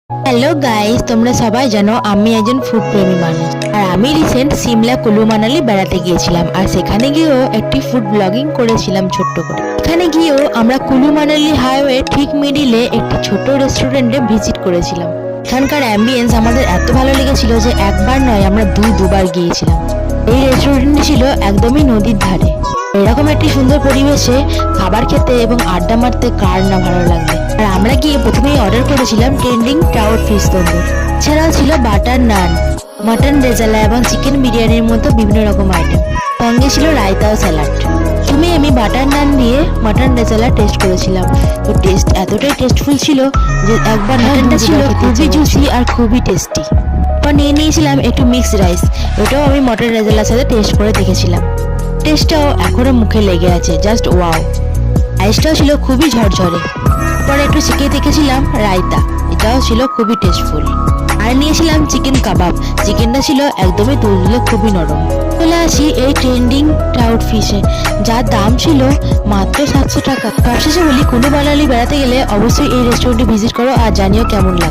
Hello guys, তোমরা সবাই জানো আমি একজন ফুড প্রেমী মানুষ। আর আমি রিসেন্ট সিমলা কুলু মানালি বেড়াতে গিয়েছিলাম, আর সেখানে গিয়েও একটি ফুড ব্লগিং করেছিলাম ছোট্ট করে। এখানে গিয়েও আমরা কুলু মানালি হাইওয়ে ঠিক মিডিলে একটি ছোট রেস্টুরেন্টে ভিজিট করেছিলাম। এখানকার অ্যাম্বিয়েন্স আমাদের এত ভালো লেগেছিল যে একবার নয় আমরা দুবার গিয়েছিলাম। এই রেস্টুরেন্টটি ছিল একদমই নদীর ধারে। এরকম একটি সুন্দর পরিবেশে খাবার খেতে এবং আড্ডা মারতে কার না ভালো লাগবে। আর আমরা গিয়ে প্রথমেই অর্ডার করেছিলাম ট্রেন্ডিং ট্রাউট ফিশ তন্দুর। এছাড়াও ছিল বাটার নান, মাটন রেজালা এবং চিকেন বিরিয়ানির মতো বিভিন্ন রকম আইটেম। সঙ্গে ছিল রায়তা ও স্যালাড। প্রথমে আমি বাটার নান দিয়ে মাটন রেজালা টেস্ট করেছিলাম। তো টেস্ট এতটাই টেস্টফুল ছিল যে একবার মাটনটা ছিল খুবই জুসি আর খুবই টেস্টি। এরপর নিয়ে নিয়েছিলাম একটু মিক্সড রাইস। ওটাও আমি মটন রেজালার সাথে টেস্ট করে দেখেছিলাম। টেস্টটাও এখনো মুখে লেগে আছে, জাস্ট ওয়াও। রাইসটাও ছিল খুবই ঝরঝরে। পরে একটু শিখে দেখেছিলাম রায়তা, এটাও ছিল খুবই টেস্টফুল। আর নিয়েছিলাম চিকেন কাবাব। চিকেনটা ছিল একদমই তুলতুলে, খুবই নরম। চলে আসি এই ট্রেন্ডিং ট্রাউট ফিশে, যার দাম ছিল মাত্র 700 টাকা। সবশেষে বলি, কুলু মানালি বেড়াতে গেলে অবশ্যই এই রেস্টুরেন্টে ভিজিট করো আর জানিও কেমন লাগে।